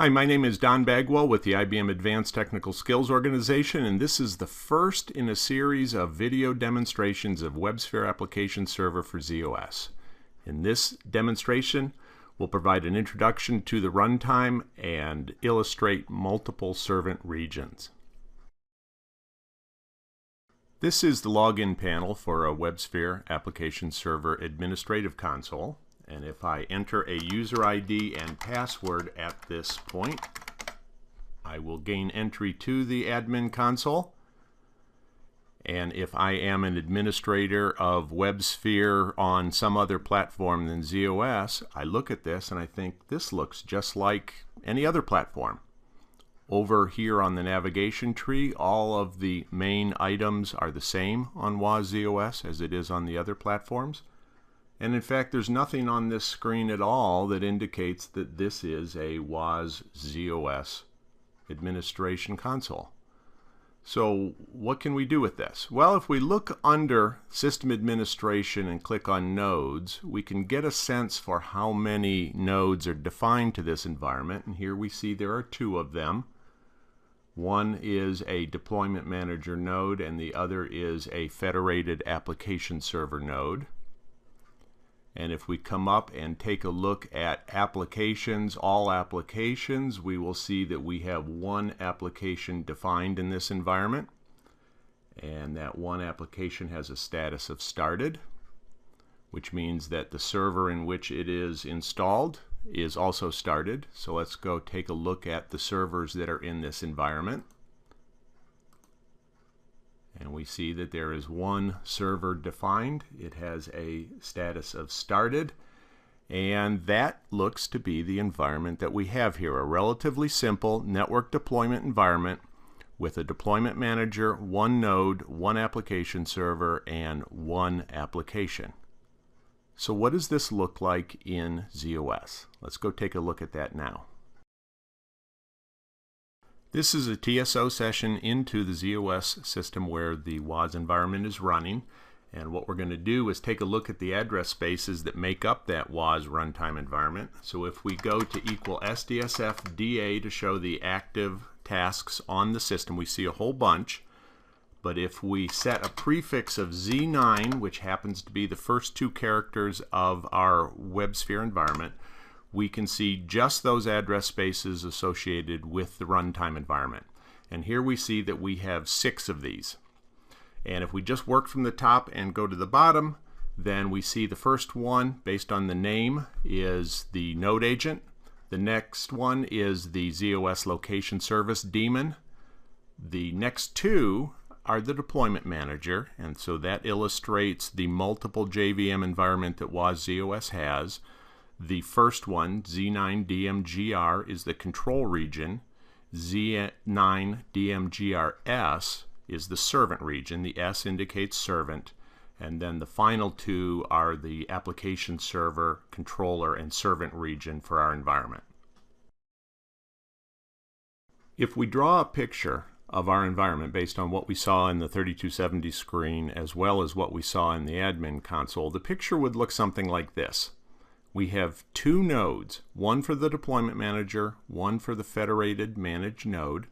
Hi, my name is Don Bagwell with the IBM Advanced Technical Skills Organization, and this is the first in a series of video demonstrations of WebSphere Application Server for zOS. In this demonstration, we'll provide an introduction to the runtime and illustrate multiple servant regions. This is the login panel for a WebSphere Application Server Administrative Console. And if I enter a user ID and password at this point, I will gain entry to the admin console. And if I am an administrator of WebSphere on some other platform than zOS, I look at this and I think this looks just like any other platform. Over here on the navigation tree, all of the main items are the same on zOS as it is on the other platforms. And in fact, there's nothing on this screen at all that indicates that this is a zOS administration console. So what can we do with this? Well, if we look under System Administration and click on Nodes, we can get a sense for how many nodes are defined to this environment. And here we see there are two of them. One is a Deployment Manager node and the other is a Federated Application Server node. And if we come up and take a look at applications, all applications, we will see that we have one application defined in this environment. And that one application has a status of started, which means that the server in which it is installed is also started. So let's go take a look at the servers that are in this environment. And we see that there is one server defined. It has a status of started. And that looks to be the environment that we have here. A relatively simple network deployment environment with a deployment manager, one node, one application server, and one application. So what does this look like in zOS? Let's go take a look at that now. This is a TSO session into the zOS system where the WAS environment is running. And what we're going to do is take a look at the address spaces that make up that WAS runtime environment. So if we go to equal SDSF DA to show the active tasks on the system, we see a whole bunch. But if we set a prefix of Z9, which happens to be the first two characters of our WebSphere environment, we can see just those address spaces associated with the runtime environment. And here we see that we have 6 of these. And if we just work from the top and go to the bottom, then we see the first one, based on the name, is the node agent. The next one is the zOS location service daemon. The next two are the deployment manager, and so that illustrates the multiple JVM environment that zOS has. The first one, Z9DMGR, is the control region. Z9DMGRS is the servant region. The S indicates servant. And then the final two are the application server, controller, and servant region for our environment. If we draw a picture of our environment based on what we saw in the 3270 screen as well as what we saw in the admin console, the picture would look something like this. We have two nodes, one for the deployment manager, one for the federated managed node.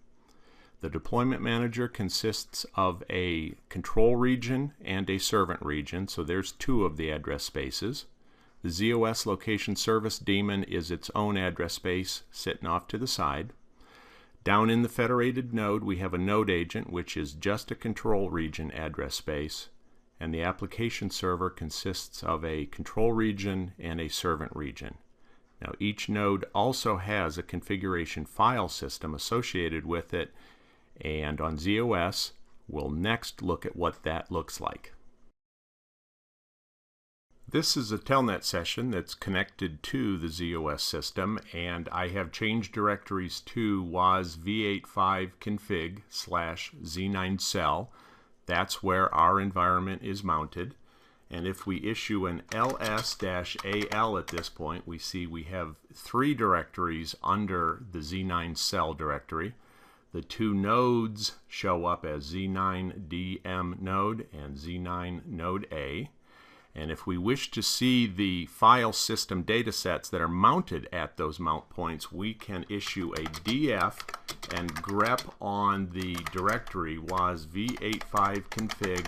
The deployment manager consists of a control region and a servant region, so there's 2 of the address spaces. The zOS location service daemon is its own address space sitting off to the side. Down in the federated node, we have a node agent, which is just a control region address space. And the application server consists of a control region and a servant region. Now each node also has a configuration file system associated with it, and on zOS we'll next look at what that looks like. This is a telnet session that's connected to the zOS system, and I have changed directories to was v85config/z9cell. That's where our environment is mounted. And if we issue an ls-al at this point, we see we have 3 directories under the z9cell directory. The 2 nodes show up as z9dm node and z9 node A. And if we wish to see the file system datasets that are mounted at those mount points, we can issue a df and grep on the directory was v85config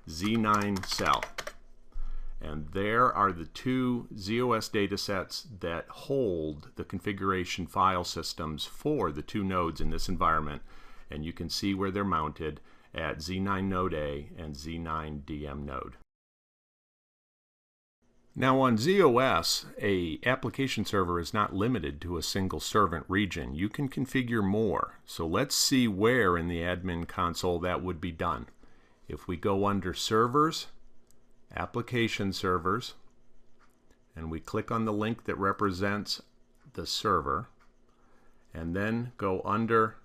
z9 cell. And there are the two zOS datasets that hold the configuration file systems for the two nodes in this environment. And you can see where they're mounted at Z9 node A and Z9 DM node. Now on zOS, a application server is not limited to a single servant region. You can configure more. So let's see where in the admin console that would be done. If we go under Servers, Application Servers, and we click on the link that represents the server, and then go under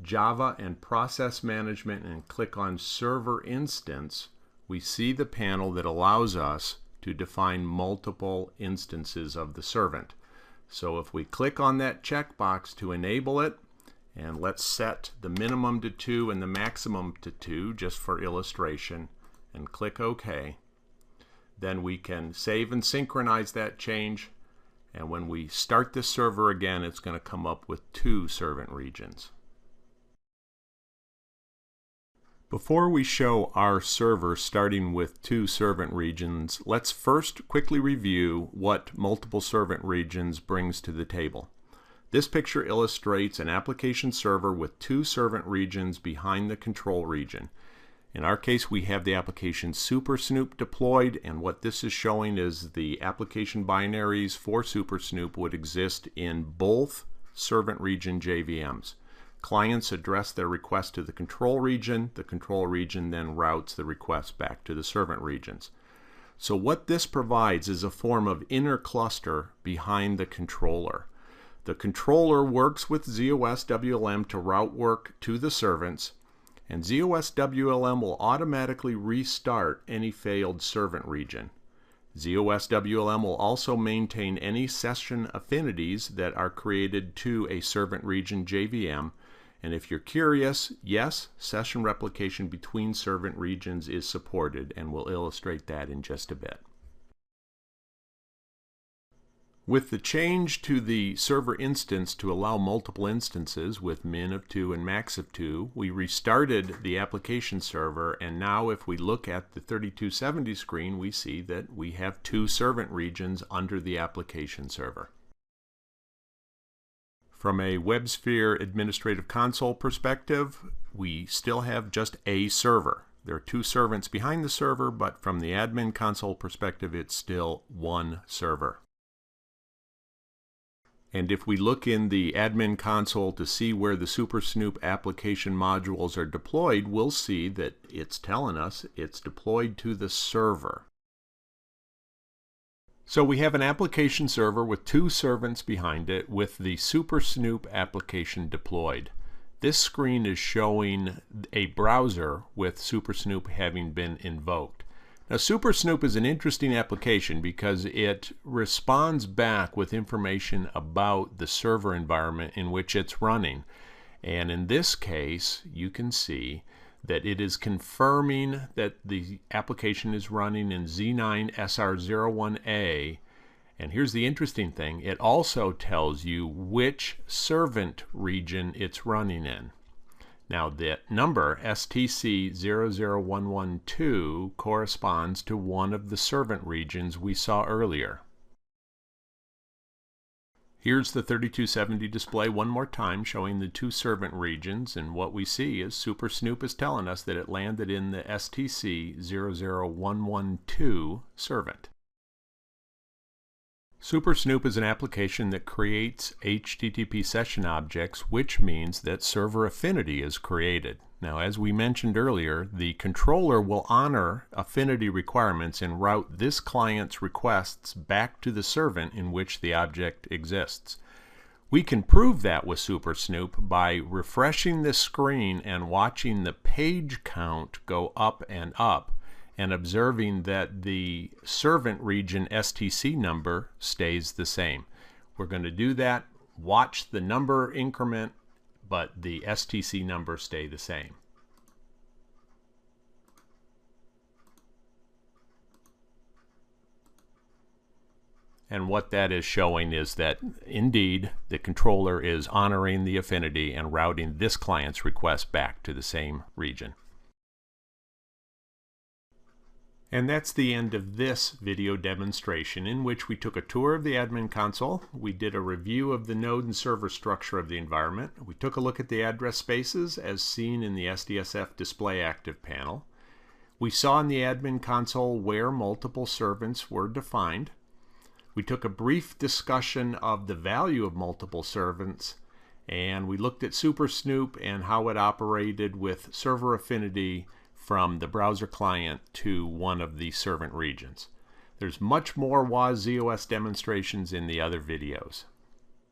Java and Process Management and click on Server Instance, we see the panel that allows us to define multiple instances of the servant. So if we click on that checkbox to enable it, and let's set the minimum to 2 and the maximum to 2 just for illustration, and click OK, then we can save and synchronize that change, and when we start this server again, it's going to come up with 2 servant regions. Before we show our server starting with 2 servant regions, let's first quickly review what multiple servant regions brings to the table. This picture illustrates an application server with 2 servant regions behind the control region. In our case, we have the application Super Snoop deployed, and what this is showing is the application binaries for Super Snoop would exist in both servant region JVMs. Clients address their request to the control region then routes the request back to the servant regions. So what this provides is a form of inner cluster behind the controller. The controller works with zOS WLM to route work to the servants, and zOS WLM will automatically restart any failed servant region. zOS WLM will also maintain any session affinities that are created to a servant region JVM. And if you're curious, yes, session replication between servant regions is supported, and we'll illustrate that in just a bit. With the change to the server instance to allow multiple instances with min of 2 and max of 2, we restarted the application server, and now if we look at the 3270 screen, we see that we have 2 servant regions under the application server. From a WebSphere Administrative Console perspective, we still have just a server. There are 2 servants behind the server, but from the admin console perspective, it's still 1 server. And if we look in the admin console to see where the Super Snoop application modules are deployed, we'll see that it's telling us it's deployed to the server. So we have an application server with 2 servants behind it with the Super Snoop application deployed. This screen is showing a browser with Super Snoop having been invoked. Now Super Snoop is an interesting application because it responds back with information about the server environment in which it's running. And in this case, you can see that it is confirming that the application is running in Z9 SR01A. And here's the interesting thing, it also tells you which servant region it's running in. Now the number STC00112 corresponds to one of the servant regions we saw earlier. Here's the 3270 display one more time showing the 2 servant regions, and what we see is Super Snoop is telling us that it landed in the STC00112 servant. Super Snoop is an application that creates HTTP session objects, which means that server affinity is created. Now, as we mentioned earlier, the controller will honor affinity requirements and route this client's requests back to the servant in which the object exists. We can prove that with Super Snoop by refreshing the screen and watching the page count go up and observing that the servant region STC number stays the same. We're going to do that, watch the number increment, but the STC number stay the same. And what that is showing is that indeed the controller is honoring the affinity and routing this client's request back to the same region. And that's the end of this video demonstration in which we took a tour of the admin console, we did a review of the node and server structure of the environment, we took a look at the address spaces as seen in the SDSF display active panel, we saw in the admin console where multiple servants were defined, we took a brief discussion of the value of multiple servants, and we looked at Super Snoop and how it operated with server affinity from the browser client to one of the servant regions. There's much more zOS demonstrations in the other videos.